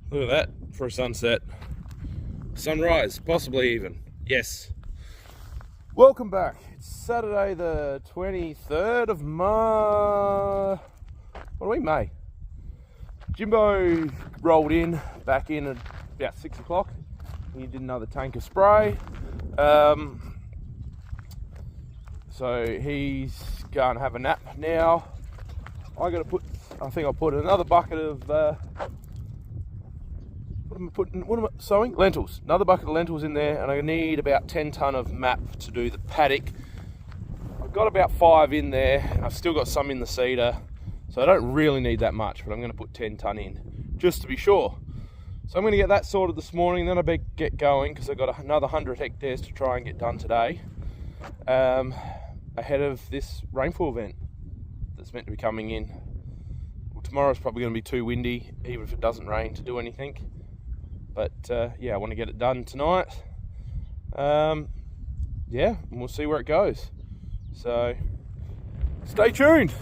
Look at that for a sunset. Sunrise, possibly even. Yes. Welcome back. It's Saturday the 23rd of May. What are we, May? Jimbo rolled back in at about 6 o'clock. He did another tank of spray. So he's going to have a nap now. I think I'll put another bucket of, what am I sowing? Lentils. Another bucket of lentils in there, and I need about 10 tonne of MAP to do the paddock. I've got about 5 in there. I've still got some in the seeder, so I don't really need that much, but I'm going to put 10 tonne in, just to be sure. So I'm going to get that sorted this morning, then I better get going, because I've got another 100 hectares to try and get done today, ahead of this rainfall event that's meant to be coming in. Well, tomorrow's probably going to be too windy, even if it doesn't rain, to do anything. But yeah, I want to get it done tonight. Yeah, and we'll see where it goes. So stay tuned.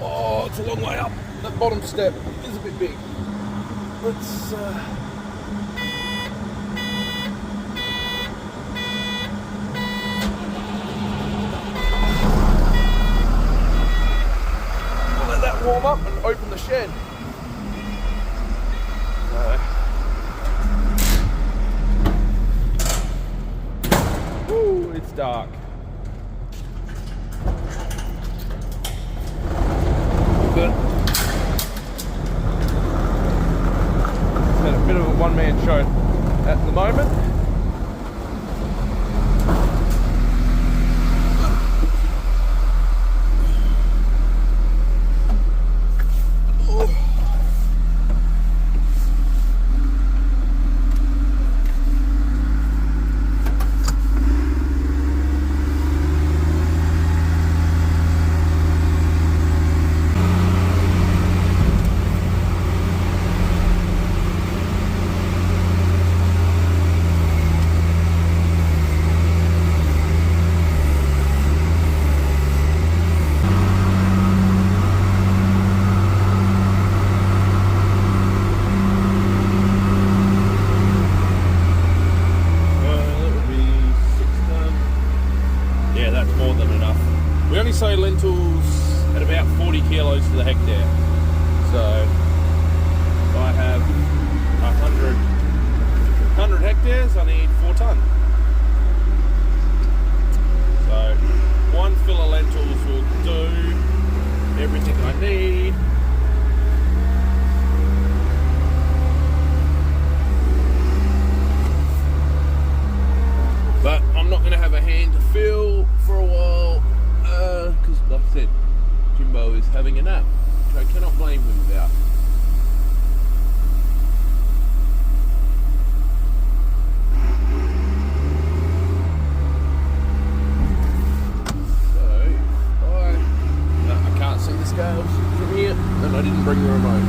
Oh, it's a long way up. That bottom step is a bit big. Let's let that warm up and open the shed. Ooh, it's dark. But it's a bit of a one-man show at the moment. We only sow lentils at about 40 kilos to the hectare. So if I have 100 hectares, I need 4 tonne. So one fill of lentils will do everything I need. But I'm not going to have a hand to fill for a while. Because like I said, Jimbo is having a nap, which I cannot blame him about. So, I can't see the scales from here, and I didn't bring the remote.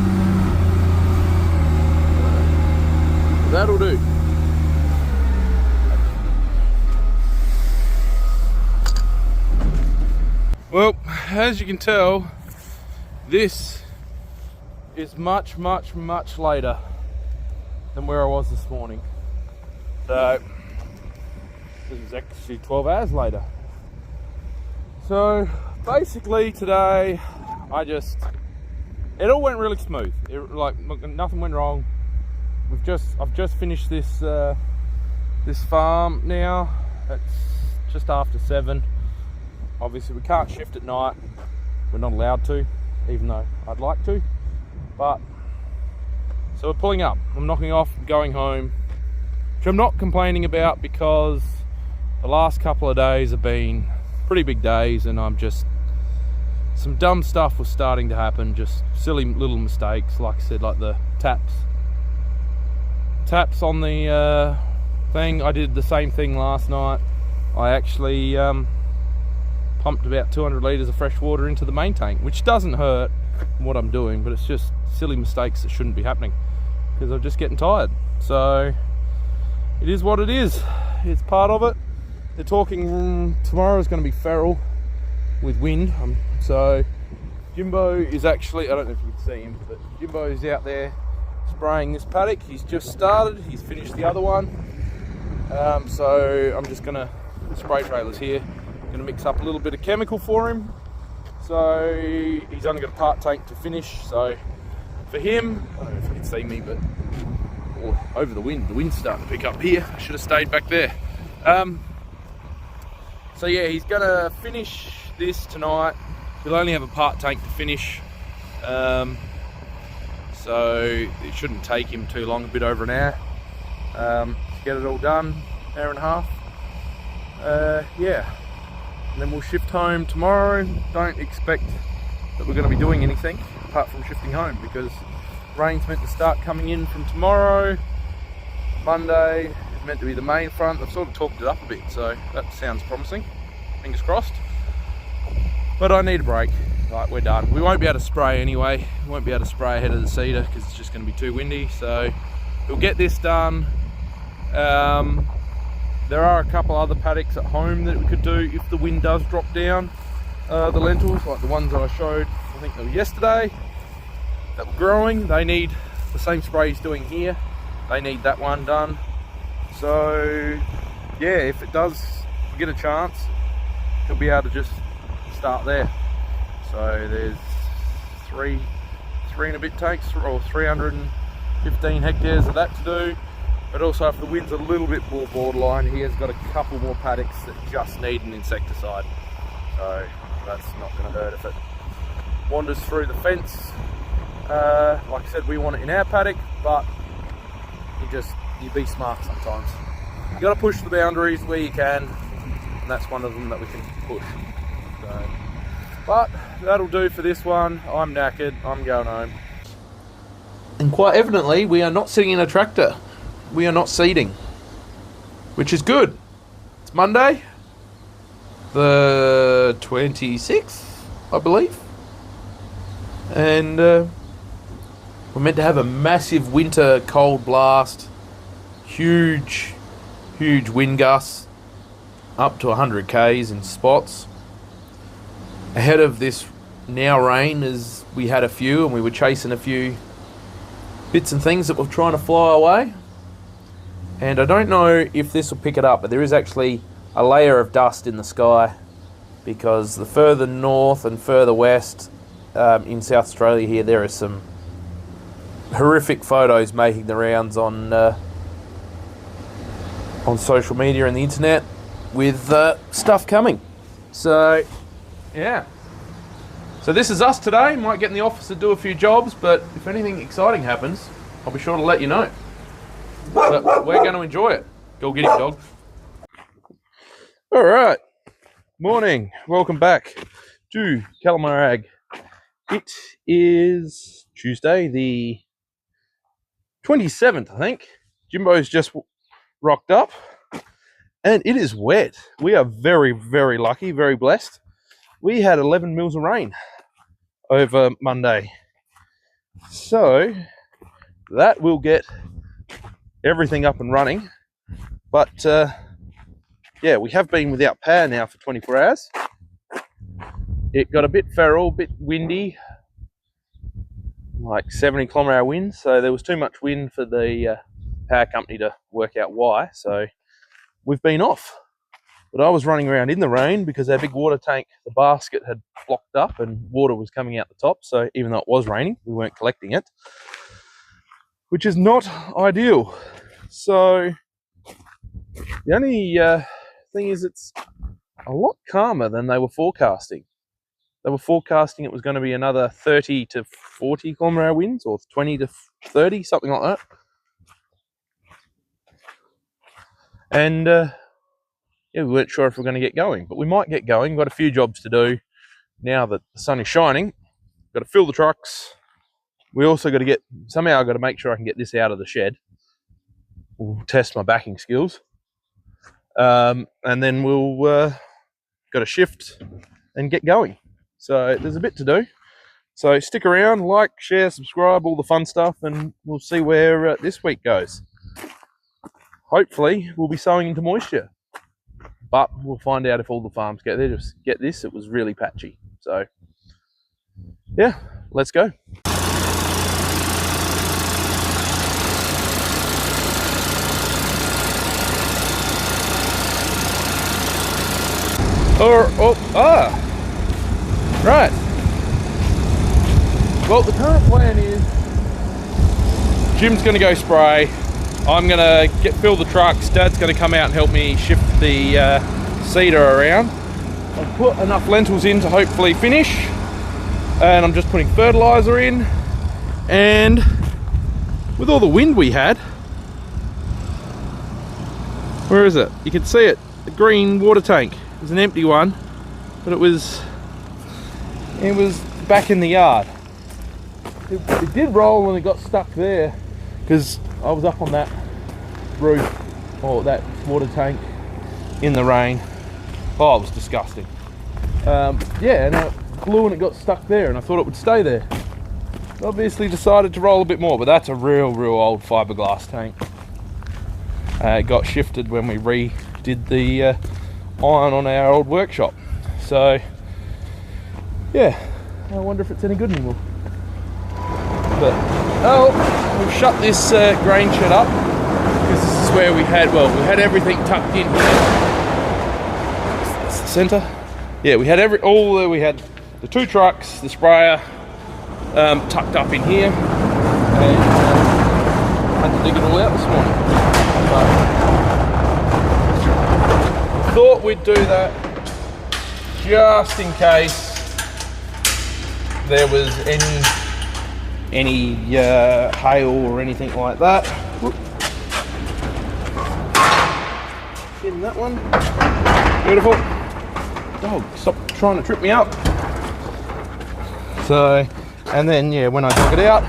That'll do. Well, as you can tell, this is much later than where I was this morning. So, this is actually 12 hours later. So, basically today, it all went really smooth. Nothing went wrong. I've just finished this farm now. It's just after 7. Obviously we can't shift at night, we're not allowed to, even though I'd like to, but, so we're pulling up, I'm knocking off, going home, which I'm not complaining about because the last couple of days have been pretty big days, and some dumb stuff was starting to happen, just silly little mistakes, like I said, like the taps on the thing. I did the same thing last night. I actually pumped about 200 litres of fresh water into the main tank, which doesn't hurt what I'm doing, but it's just silly mistakes that shouldn't be happening because I'm just getting tired. So it is what it is. It's part of it. They're talking tomorrow is going to be feral with wind, so Jimbo is actually, I don't know if you can see him, but Jimbo is out there spraying this paddock. He's just started, he's finished the other one. So I'm just gonna, spray trailer's here, gonna mix up a little bit of chemical for him. So he's only got a part tank to finish, so for him, I don't know if you can see me, but over the wind's starting to pick up here. I should have stayed back there. So yeah, he's gonna finish this tonight. He'll only have a part tank to finish, so it shouldn't take him too long, a bit over an hour to get it all done, hour and a half. Yeah, and then we'll shift home tomorrow. Don't expect that we're going to be doing anything apart from shifting home, because rain's meant to start coming in from tomorrow. Monday is meant to be the main front. I've sort of talked it up a bit, so that sounds promising, fingers crossed. But I need a break. Like, we're done. We won't be able to spray anyway. We won't be able to spray ahead of the cedar because it's just going to be too windy. So we'll get this done. There are a couple other paddocks at home that we could do if the wind does drop down. The lentils, like the ones that I showed, I think they were yesterday, that were growing. They need the same spray he's doing here. They need that one done. So yeah, if it does get a chance, he'll be able to just start there. So there's three and a bit tanks, or 315 hectares of that to do. But also, if the wind's a little bit more borderline, he has got a couple more paddocks that just need an insecticide. So that's not going to hurt if it wanders through the fence. Like I said, we want it in our paddock, but you be smart sometimes. You got to push the boundaries where you can, and that's one of them that we can push. So, but that'll do for this one. I'm knackered. I'm going home. And quite evidently, we are not sitting in a tractor. We are not seeding, which is good. It's Monday, the 26th, I believe. And we're meant to have a massive winter cold blast. Huge wind gusts, up to 100 k's in spots. Ahead of this now rain, as we had a few, and we were chasing a few bits and things that were trying to fly away. And I don't know if this will pick it up, but there is actually a layer of dust in the sky, because the further north and further west in South Australia here, there are some horrific photos making the rounds on social media and the internet with stuff coming. So yeah, so this is us today. Might get in the office to do a few jobs, but if anything exciting happens, I'll be sure to let you know. But we're going to enjoy it. Go get him, dog. All right. Morning. Welcome back to Calamar Ag. It is Tuesday, the 27th, I think. Jimbo's just rocked up, and it is wet. We are very, very lucky, very blessed. We had 11 mils of rain over Monday. So that will get everything up and running, but yeah, we have been without power now for 24 hours. It got a bit feral, a bit windy, like 70 kilometre hour wind, so there was too much wind for the power company to work out why, so we've been off. But I was running around in the rain because our big water tank, the basket, had blocked up and water was coming out the top, so even though it was raining, we weren't collecting it, which is not ideal. So the only thing is, it's a lot calmer than they were forecasting. They were forecasting it was going to be another 30 to 40 kilometre hour winds, or 20 to 30, something like that. And yeah, we weren't sure if we're going to get going, but we might get going. We've got a few jobs to do now that the sun is shining. We've got to fill the trucks. We also got to get, somehow I've got to make sure I can get this out of the shed. We'll test my backing skills. And then we'll got to shift and get going. So there's a bit to do. So stick around, like, share, subscribe, all the fun stuff, and we'll see where this week goes. Hopefully we'll be sowing into moisture, but we'll find out if all the farms get there. Just get this, it was really patchy. So yeah, let's go. Right. Well, the current plan is Jim's going to go spray. I'm going to fill the trucks. Dad's going to come out and help me shift the cedar around. I've put enough lentils in to hopefully finish, and I'm just putting fertilizer in. And with all the wind we had, where is it? You can see it. The green water tank. It was an empty one, but it was back in the yard. It did roll and it got stuck there because I was up on that roof or that water tank in the rain. Oh, it was disgusting. Yeah, and it blew and it got stuck there, and I thought it would stay there. Obviously decided to roll a bit more, but that's a real old fiberglass tank. It got shifted when we redid the iron on our old workshop. So yeah, I wonder if it's any good anymore. But we'll shut this grain shed up because this is where we had everything tucked in here. That's the center. Yeah, we had we had the 2 trucks, the sprayer tucked up in here, and had to dig it all out this morning. But thought we'd do that just in case there was any hail or anything like that. Whoop. In that one. Beautiful. Dog, stop trying to trip me up. So, and then yeah, when I dug it out,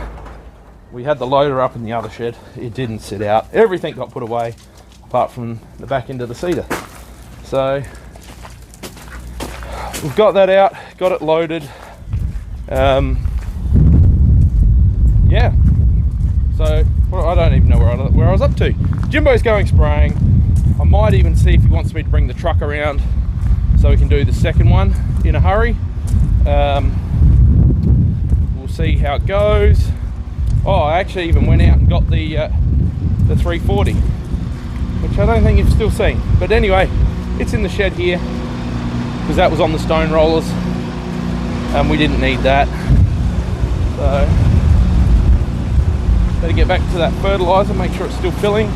we had the loader up in the other shed. It didn't sit out. Everything got put away apart from the back end of the cedar. So we've got that out, got it loaded. Yeah, so I don't even know where I was up to. Jimbo's going spraying. I might even see if he wants me to bring the truck around so we can do the second one in a hurry. We'll see how it goes. Oh, I actually even went out and got the 340, which I don't think you've still seen. But anyway, it's in the shed here because that was on the stone rollers and we didn't need that. So better get back to that fertilizer, make sure it's still filling.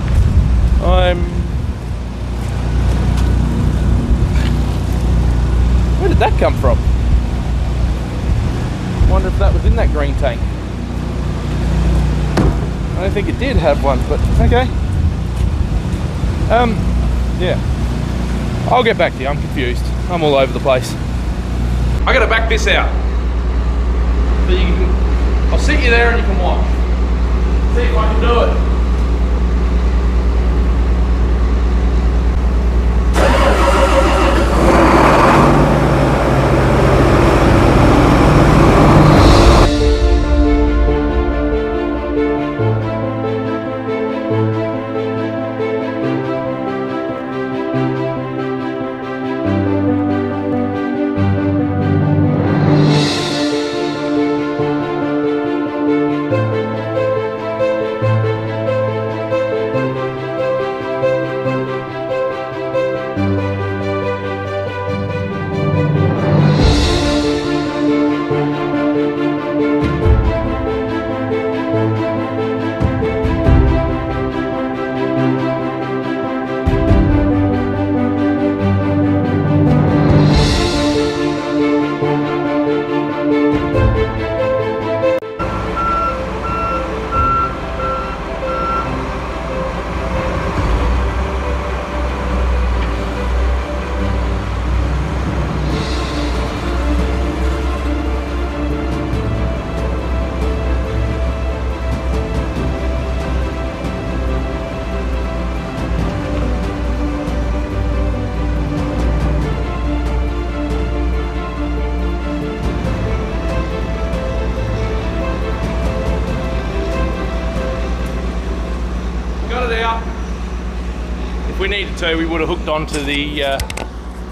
Where did that come from? I wonder if that was in that green tank. I don't think it did have one, but okay. Yeah. I'll get back to you, I'm confused. I'm all over the place. I gotta back this out. So I'll sit you there and you can watch. See if I can do it. we needed to, we would have hooked onto the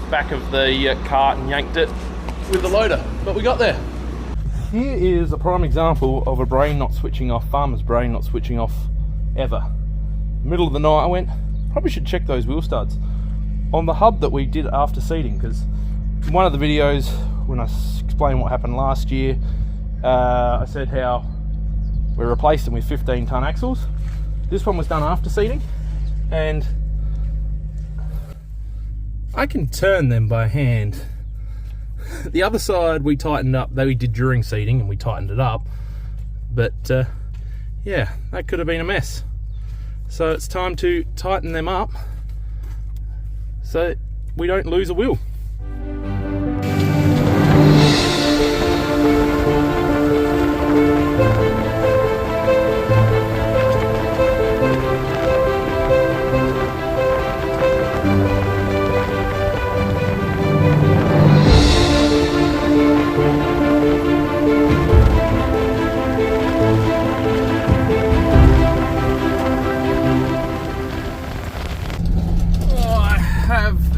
back of the cart and yanked it with the loader, but we got there. here is a prime example of a brain not switching off, farmer's brain not switching off ever. Middle of the night I went, probably should check those wheel studs on the hub that we did after seeding, because in one of the videos when I explained what happened last year, I said how we replaced them with 15-ton axles. This one was done after seeding, and I can turn them by hand. The other side we tightened up, that we did during seeding, and we tightened it up, but yeah, that could have been a mess. So it's time to tighten them up so we don't lose a wheel.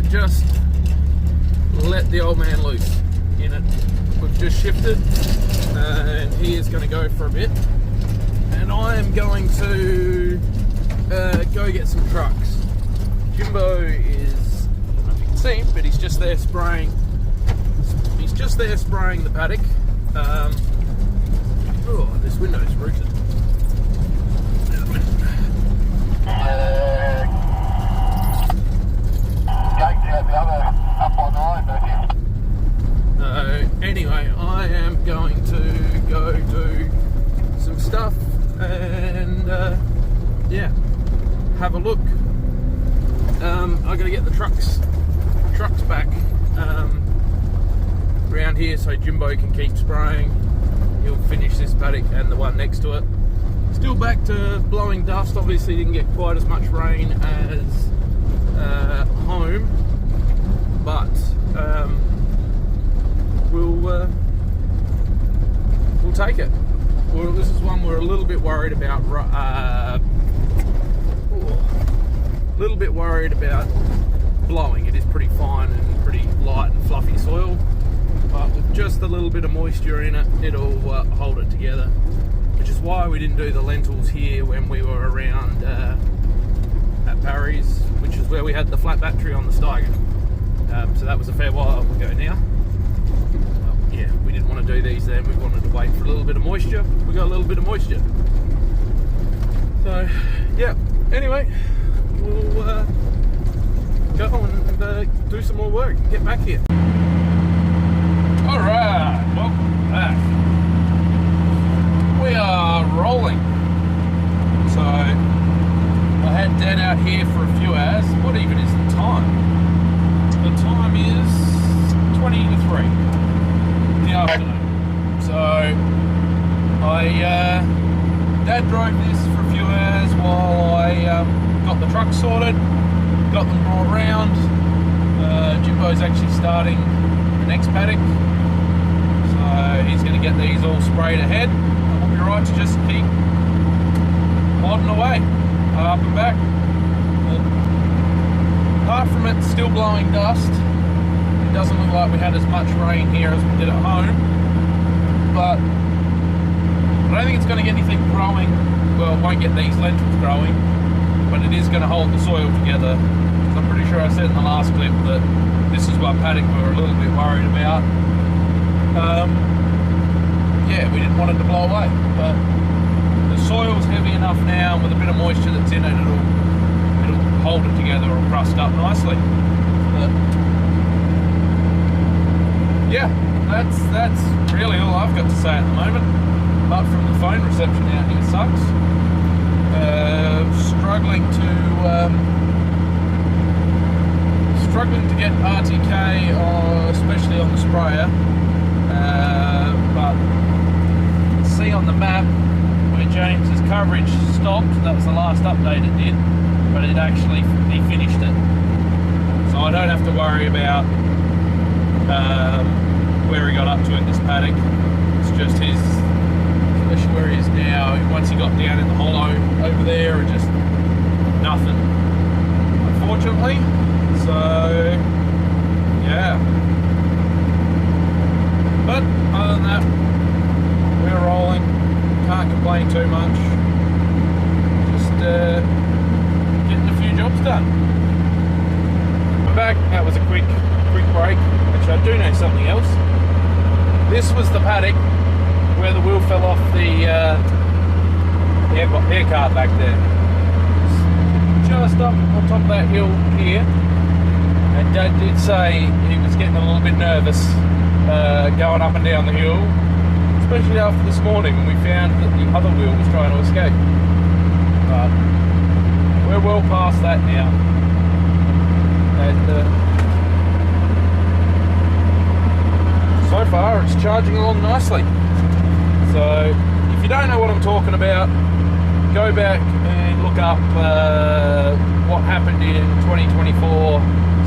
Just let the old man loose in it. We've just shifted and he is going to go for a bit, and I am going to go get some trucks. Jimbo is, I don't know if you can see him, but he's just there spraying the paddock. Oh, this window is rooted. Anyway, I am going to go do some stuff and yeah, have a look. I gotta get the trucks back around here so Jimbo can keep spraying. He'll finish this paddock and the one next to it. Still back to blowing dust. Obviously didn't get quite as much rain as home, but we'll take it. Well, this is one we're a little bit worried about. Blowing. It is pretty fine and pretty light and fluffy soil, but with just a little bit of moisture in it, it'll hold it together. Which is why we didn't do the lentils here when we were around at Barry's, which is where we had the flat battery on the Steiger. So that was a fair while ago now. Well, yeah, we didn't want to do these then. We wanted to wait for a little bit of moisture. We got a little bit of moisture. So, yeah. Anyway, we'll go and do some more work and get back here. Alright, welcome back. We are rolling. So, I had Dad out here for a few hours. What even is the time? The time is 20 to 3 in the afternoon. So Dad drove this for a few hours while I got the truck sorted, got them brought around. Jimbo's actually starting the next paddock, so he's going to get these all sprayed ahead. And we'll be right to just keep plodding away, up and back. Apart from it still blowing dust, it doesn't look like we had as much rain here as we did at home, but I don't think it's going to get anything growing. Well, it won't get these lentils growing, but it is going to hold the soil together. I'm pretty sure I said in the last clip that this is what paddock we were a little bit worried about. Yeah, we didn't want it to blow away, but the soil's heavy enough now, and with a bit of moisture that's in it, it'll hold it together or crust up nicely. But yeah, that's really all I've got to say at the moment. Apart from the phone reception out here sucks. Struggling to get RTK, especially on the sprayer. But see on the map where James's coverage stopped. That was the last update it did. But it actually, he finished it. So I don't have to worry about where he got up to in this paddock. It's just his, especially where he is now. Once he got down in the hollow over there, it just nothing, unfortunately. So yeah. But other than that, we're rolling. Can't complain too much. Just getting a few jobs done. I'm back. That was a quick break. Actually, I do know something else. This was the paddock where the wheel fell off the air cart back there. Just up on top of that hill here. And Dad did say he was getting a little bit nervous going up and down the hill, especially after this morning when we found that the other wheel was trying to escape. But we're well past that now. And so far it's charging along nicely. So if you don't know what I'm talking about, go back and look up what happened in 2024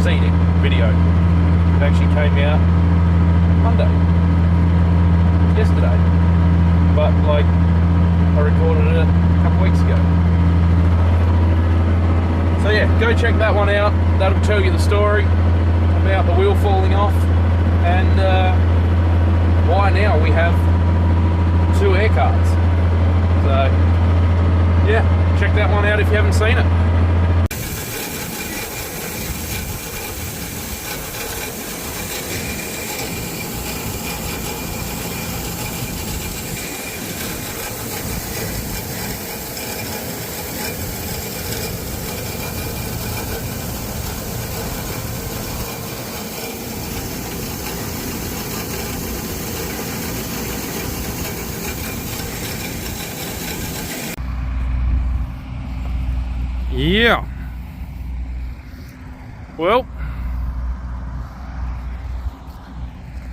seeding video. It actually came out Monday, yesterday, but like I recorded it a couple weeks ago. So yeah, go check that one out. That'll tell you the story about the wheel falling off and why now we have 2 air carts. So yeah, check that one out if you haven't seen it. Yeah. Well,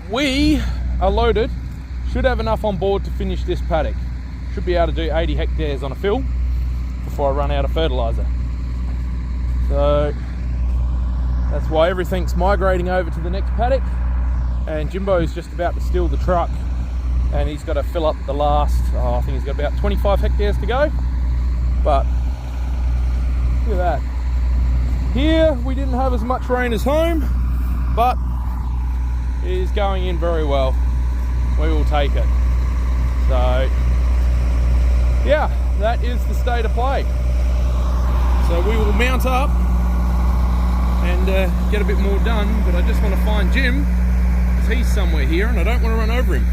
we are loaded. Should have enough on board to finish this paddock. Should be able to do 80 hectares on a fill before I run out of fertilizer. So that's why everything's migrating over to the next paddock. And Jimbo's just about to steal the truck, and he's got to fill up the last, I think he's got about 25 hectares to go. But look at that. Here we didn't have as much rain as home, but it is going in very well. We will take it. So yeah, that is the state of play. So we will mount up and get a bit more done, but I just want to find Jim because he's somewhere here and I don't want to run over him.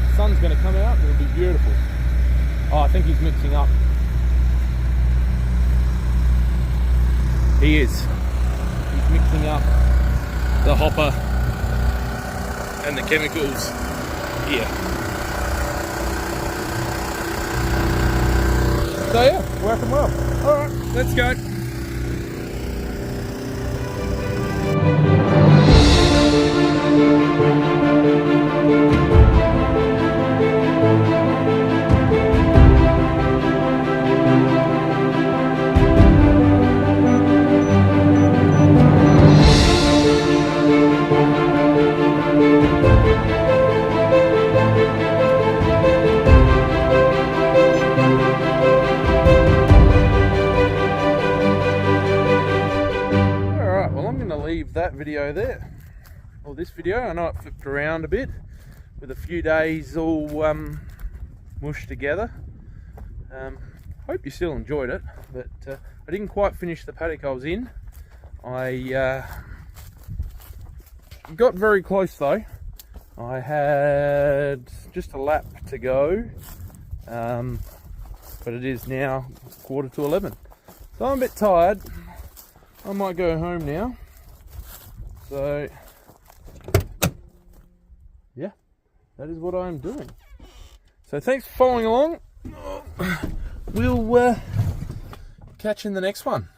The sun's going to come out and it'll be beautiful. Oh, I think he's mixing up. He is. He's mixing up the hopper and the chemicals here. So yeah, working well. Alright, let's go. That video there, or this video. I know it flipped around a bit with a few days all mushed together. Hope you still enjoyed it, but I didn't quite finish the paddock I was in. I got very close though. I had just a lap to go, but it is now 11:15, so I'm a bit tired. I might go home now. So yeah, that is what I'm doing. So thanks for following along. We'll catch you in the next one.